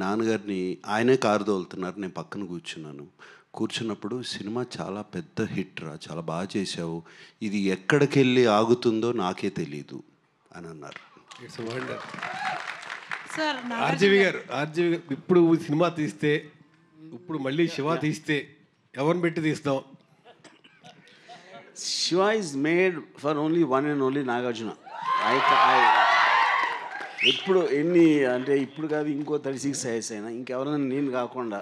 నాన్నగారిని ఆయనే కారు తోలుతున్నారు, నేను పక్కన కూర్చున్నప్పుడు సినిమా చాలా పెద్ద హిట్ రా, చాలా బాగా చేసావు, ఇది ఎక్కడికి వెళ్ళి ఆగుతుందో నాకే తెలీదు అని అన్నారు. It's wonder. సార్ ఆర్జీవి గారు ఇప్పుడు సినిమా తీస్తే, ఇప్పుడు మళ్ళీ శివ తీస్తే ఎవరిని పెట్టి తీస్తాం? Shiva is made for only one and only Nagarjuna. ఇప్పుడు ఎన్ని అంటే ఇప్పుడు కాదు, ఇంకో 36 years అయినా ఇంకెవరైనా నేను కాకుండా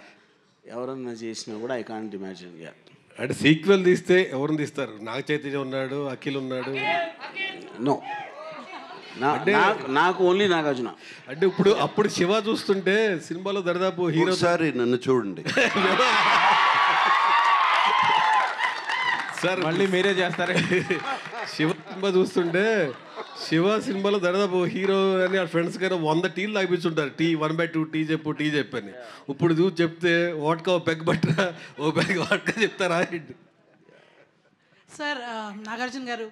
ఎవరన్నా చేసినా కూడా ఐ కాంట్ ఇమాజిన్. అంటే సీక్వెల్ తీస్తే ఎవరిని తీస్తారు? నాగ చైతన్య ఉన్నాడు, అఖిల్ ఉన్నాడు. నో, నాకు ఓన్లీ నాగార్జున. అంటే అప్పుడు శివ చూస్తుంటే సినిమాలో దరిదాపు హీరో. సార్ నన్ను చూడండి సార్, మళ్ళీ మీరే చేస్తారా? శివ సినిమా చూస్తుంటే శివ సినిమాలో దాదాపు హీరో అని ఆ ఫ్రెండ్స్ కైనా 100 టీలు తాగిపించుంటారు. టీ 1/2 టీ చెప్పని. ఇప్పుడు చూసి చెప్తే వాట్కా ఓ పెగ్ బట్టరా, ఓ పెగ్ వాట్కా చెప్తారా? Sir, Nagarjuna garu,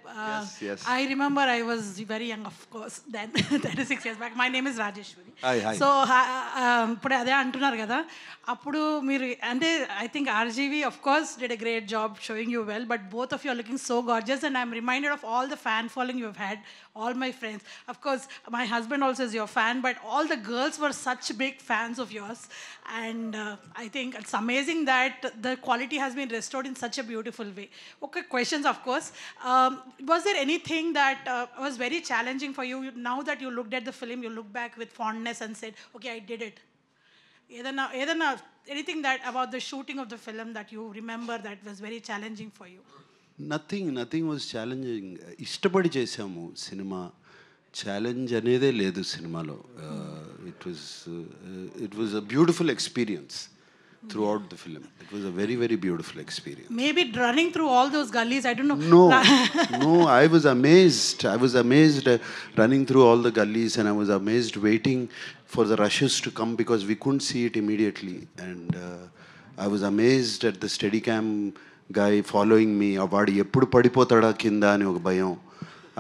I remember I was very young, of course, then 36 years back. My name is Rajeshwari. Hi. So, ఇప్పుడు అదే అంటున్నారు కదా, అప్పుడు మీరు అంటే I think RGV of course did a great job showing you well, but both of you are looking so gorgeous, and I'm reminded of all the fan following you have had, all my friends. Of course, my husband also is your fan, but all the girls were such big fans of yours, and I think it's amazing that the quality has been restored in such a beautiful way. Okay, questions of course. Was there anything that was very challenging for you now that you looked at the film, you look back with fondness and said, okay, I did it? Anything that about the shooting of the film that you remember that was very challenging for you? Nothing was challenging. ఇష్టపడి చేసాము cinema, challenge అనేదే లేదు సినిమాలో. It was a beautiful experience throughout the film. It was a very, very beautiful experience. Maybe running through all those gullies, I don't know. No, I was amazed running through all the gullies, and I was amazed waiting for the rushes to come because we couldn't see it immediately. And I was amazed at the Steadicam guy following me. Avadi eppudu padipotada kinda ani oka bayam.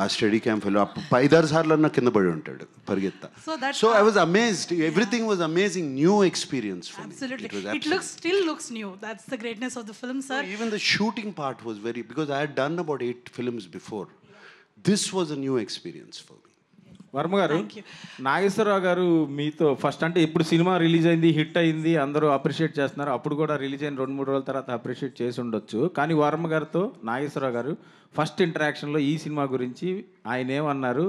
ఆ study క్యాంప్లో 5-6 సార్లు అన్న కింద పడి ఉంటాడు పరిగెత్తా. So I was amazed. Everything was amazing, new experience for me. It still looks new. That's the greatness of the film, sir. Even the shooting part was very, because I had done about 8 films before. This was a new experience for me. Varma గారు, నాగేశ్వరరావు గారు మీతో first అంటే ఇప్పుడు cinema release అయింది, hit అయింది, అందరూ appreciate చేస్తున్నారు. అప్పుడు కూడా రిలీజ్ అయిన 2-3 రోజుల తర్వాత అప్రిషియేట్ చేసి ఉండొచ్చు. కానీ వర్మ గారితో నాగేశ్వరరావు గారు ఫస్ట్ ఇంటరాక్షన్లో ఈ సినిమా గురించి ఆయన ఏమన్నారు?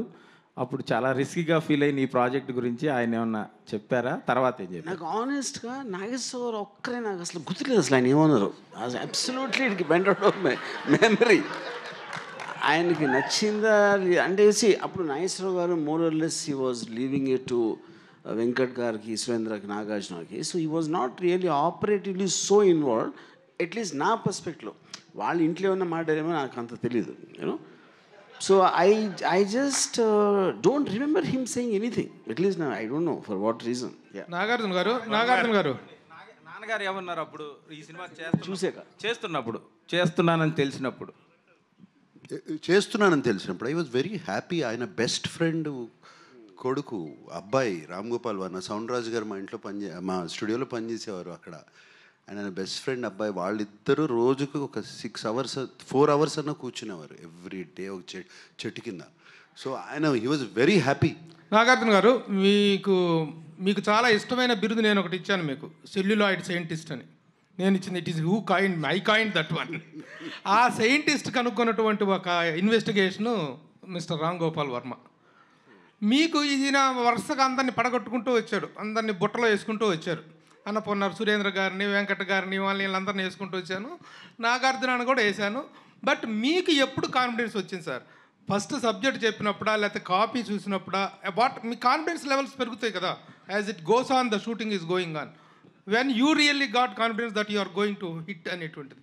అప్పుడు చాలా రిస్కీగా ఫీల్ అయిన ఈ ప్రాజెక్ట్ గురించి ఆయన ఏమన్నా చెప్పారా? తర్వాత ఏం చెప్పారు? నాకు ఆనెస్ట్గా నాగేశ్వరరావు ఒక్కరే నాకు అసలు గుర్తులేదు అసలు ఆయన ఏమన్నారు. Absolutely it went out of my memory. ఆయనకి నచ్చిందా అంటే అప్పుడు Nageswara Rao garu more or less he was leaving it to Venkat గారికి, సురేంద్రకి, నాగార్జునకి. So he was not really operatively so involved, at least నా పర్స్పెక్టివ్లో. వాళ్ళ ఇంట్లో ఉన్న మాట్లాడేమో నాకు అంత తెలీదు, you know. So I just don't remember him saying anything, at least I don't know for what reason. Nagarjuna garu నాన్నగారు ఏమన్నారు అప్పుడు ఈ సినిమా చూసాక చేస్తున్నానని తెలిసినప్పుడు? చేస్తున్నానని తెలిసినప్పుడు ఐ వాజ్ వెరీ హ్యాపీ. ఆయన బెస్ట్ ఫ్రెండ్ కొడుకు అబ్బాయి రామ్ గోపాల్ వర్మ, సౌండ్ రాజు గారు మా ఇంట్లో మా స్టూడియోలో పనిచేసేవారు అక్కడ. ఆయన బెస్ట్ ఫ్రెండ్ అబ్బాయి. వాళ్ళిద్దరూ రోజుకు ఒక 4 hours అన్న కూర్చునేవారు ఎవ్రీ డే ఒక చెట్టు కింద. సో ఆయన he was very happy. Nagarjuna గారు, మీకు చాలా ఇష్టమైన బిరుదు నేను ఒకటి ఇచ్చాను మీకు, సెల్యులాయిడ్ సైంటిస్ట్ అని నేను ఇచ్చింది. It is who kind, I kind that one. ఆ సైంటిస్ట్ కనుక్కున్నటువంటి ఒక ఇన్వెస్టిగేషను మిస్టర్ రామ్ గోపాల్ వర్మ. మీకు ఈయన వరుసగా అందరినీ పడగొట్టుకుంటూ వచ్చాడు, అందరినీ బుట్టలో వేసుకుంటూ వచ్చారు. అన్నపూర్ణ సురేంద్ర గారిని, వెంకట గారిని, వీళ్ళందరినీ వేసుకుంటూ వచ్చాను, నాగార్జునాన్ని కూడా వేశాను. బట్ మీకు ఎప్పుడు కాన్ఫిడెన్స్ వచ్చింది సార్? ఫస్ట్ సబ్జెక్ట్ చెప్పినప్పుడా, లేకపోతే కాపీ చూసినప్పుడా? మీ కాన్ఫిడెన్స్ లెవెల్స్ పెరుగుతాయి కదా as it goes on, the shooting is going on. when you really got confidence that you are going to hit అనేటువంటిది?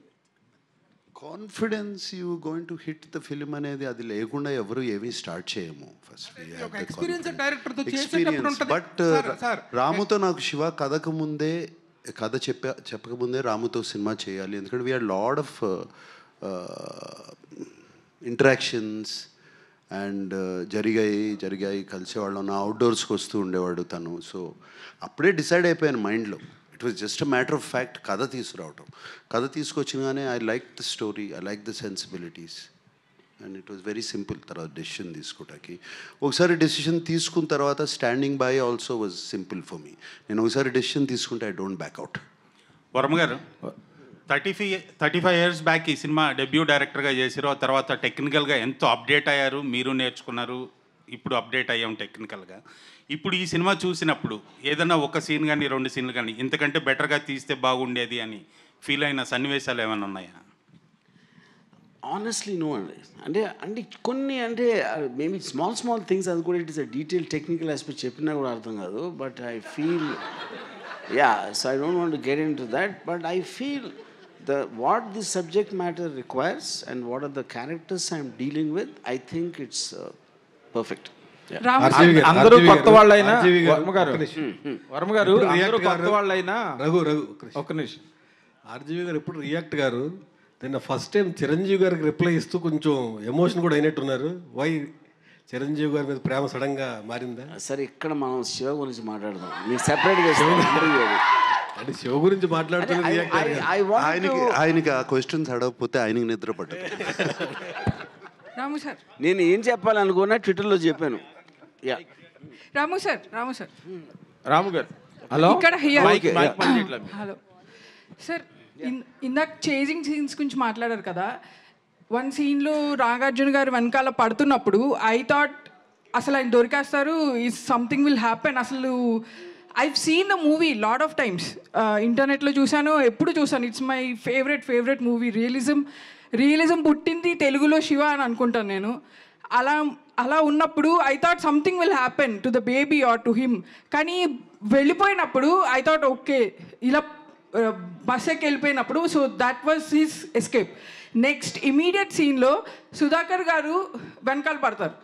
Confidence you going to hit the film అనేది అది లేకుండా ఎవరు ఏమీ start చేయము. First but రాముతో నాకు శివ కథ చెప్పకముందే రాముతో సినిమా చేయాలి, ఎందుకంటే we had lot of interactions. And జరిగాయి కలిసేవాళ్ళం. నా అవుట్డోర్స్కి వస్తూ ఉండేవాడు తను. సో అప్పుడే డిసైడ్ అయిపోయాను మైండ్లో. It was just a matter of fact కథ తీసుకురావటం. కథ తీసుకొచ్చినగానే I like the story, I like the sensibilities, and it was very simple. తర్వాత డెసిషన్ తీసుకోవటానికి ఒకసారి డెసిషన్ తీసుకున్న తర్వాత standing by also was simple for me. నేను ఒకసారి డెసిషన్ తీసుకుంటే ఐ డోంట్ బ్యాక్అవుట్. వర్మ గారు 35 ఇయర్స్ బ్యాక్ ఈ సినిమా డెబ్యూ డైరెక్టర్గా చేశారు. ఆ తర్వాత టెక్నికల్గా ఎంతో అప్డేట్ అయ్యారు, మీరు నేర్చుకున్నారు, ఇప్పుడు అప్డేట్ అయ్యాం టెక్నికల్గా. ఇప్పుడు ఈ సినిమా చూసినప్పుడు ఏదైనా ఒక సీన్ కానీ 2 సీన్లు కానీ ఇంతకంటే బెటర్గా తీస్తే బాగుండేది అని ఫీల్ అయిన సన్నివేశాలు ఏమైనా ఉన్నాయా? ఆనెస్ట్లీ నో అండి. అంటే కొన్ని మేబీ స్మాల్ థింగ్స్, అది కూడా it is a detail technical aspect చెప్పినా కూడా అర్థం కాదు. But I feel so I don't want to get in to that. But I feel what the subject matter requires and what are the characters I'm dealing with, I think it's perfect. అందరూ కొత్త వాళ్ళైనా వర్మ గారు అందరూ కొత్త వాళ్ళైనా ఒక్క నిమిషం RGV గారు ఎప్పుడు రియాక్ట్ గారు నిన్న ఫస్ట్ టైం చిరంజీవి గారికి రిప్లై ఇస్తూ కొంచెం ఎమోషన్ కూడా అయినట్టున్నారు. వై చిరంజీవి గారి మీద ప్రేమ సడన్గా మారిందా? సరే, ఇక్కడ మనం శివ గురించి మాట్లాడదాం. మీరు సెపరేట్గా అంటే శివ గురించి మాట్లాడుతున్నారు. ఆయనకి ఆ క్వశ్చన్స్ అడగకపోతే ఆయనకి నిద్ర పట్టదు. రాము సార్, నేను ఏం చెప్పాలనుకున్నా ట్విట్టర్లో చెప్పాను. రాము సార్ రాము గారు హలో ఇక్కడ హలో సార్, ఇందాక చేజింగ్ సీన్స్ గురించి మాట్లాడారు కదా. వన్ సీన్లో నాగార్జున గారు వెనకాల పడుతున్నప్పుడు ఐ థాట్ అసలు ఆయన దొరికేస్తారు, ఈజ్ సంథింగ్ విల్ హ్యాపెన్. అసలు I've seen the movie lot of times, ఇంటర్నెట్లో చూశాను, ఎప్పుడు చూసాను. It's my favourite movie. Realism పుట్టింది తెలుగులో శివ అని అనుకుంటాను నేను. అలా ఉన్నప్పుడు I thought something will happen to the baby or to him. కానీ వెళ్ళిపోయినప్పుడు ఐ థాట్ ఓకే, ఇలా బస్ ఎక్కి వెళ్ళిపోయినప్పుడు so that was his escape. Next immediate సీన్లో సుధాకర్ గారు వెనకాల పడతారు.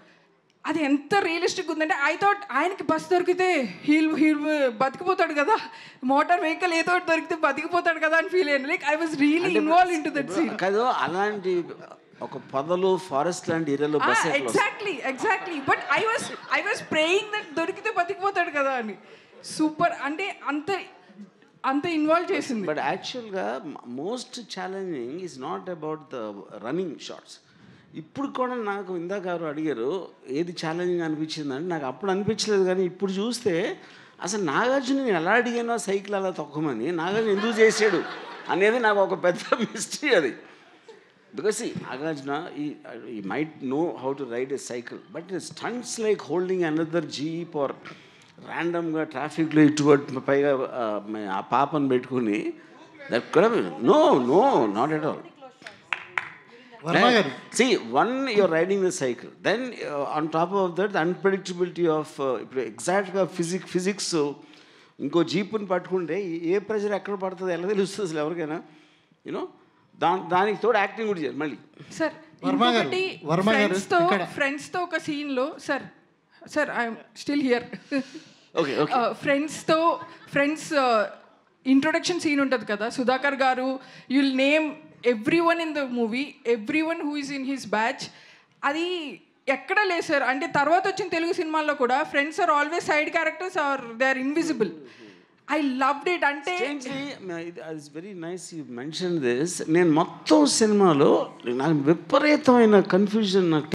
అది ఎంత రియలిస్టిక్ ఉందంటే ఐ థాట్ ఆయనకి బస్ దొరికితే హీల్ బతికిపోతాడు కదా, మోటార్ వెహికల్ ఏదో దొరికితే బతికిపోతాడు కదా అని ఫీల్ అయ్యాను. Like I was really involve in to that scene. కాదు, అలాంటి ఒక పొదలు ఫారెస్ట్ లాంటి ఏరియాలో bus exactly but I was praying that దొరికితే బతికిపోతాడు కదా అని. సూపర్, అంటే అంత ఇన్వాల్వ్ చేసింది. బట్ యాక్చువల్గా most challenging is not about the running shots. ఇప్పుడు కూడా నాకు ఇందాక ఎవరు అడిగారు ఏది ఛాలెంజింగ్ అనిపించిందంటే, నాకు అప్పుడు అనిపించలేదు. కానీ ఇప్పుడు చూస్తే అసలు నాగార్జున నేను ఎలా అడిగానో సైకిల్ అలా తొక్కమని, నాగార్జున ఎందుకు చేసాడు అనేది నాకు ఒక పెద్ద మిస్టరీ అది. Because Nagarjuna he might know how to ride a cycle, but stunts like holding another jeep or ర్యాండమ్గా ట్రాఫిక్లో ఇటువంటి పైగా ఆ పాపను పెట్టుకుని దట్ కూడా no not at all. See, one, you're riding the cycle. Then on top of that, the unpredictability of exact physics. ఇంకో జీపుని పట్టుకుంటే ఏ ప్రెషర్ ఎక్కడ పడుతుంది ఎలా తెలుస్తుంది అసలు ఎవరికైనా? యూనో దానికి తోడు యాక్టింగ్ కూడా చేయాలి మళ్ళీ. సార్ ఫ్రెండ్స్తో ఒక సీన్లో sir I'm still here. Friends introduction scene ఉంటుంది కదా, Sudhakar garu you'll name everyone in the movie, everyone who is in his batch. అది ఎక్కడ లేదు సార్. అంటే తర్వాత వచ్చిన తెలుగు సినిమాల్లో కూడా friends are always side characters or they are invisible. I loved it. అంటే it's very nice you mention this. నేను మొత్తం సినిమాలో నాకు విపరీతమైన కన్ఫ్యూజన్ నాకు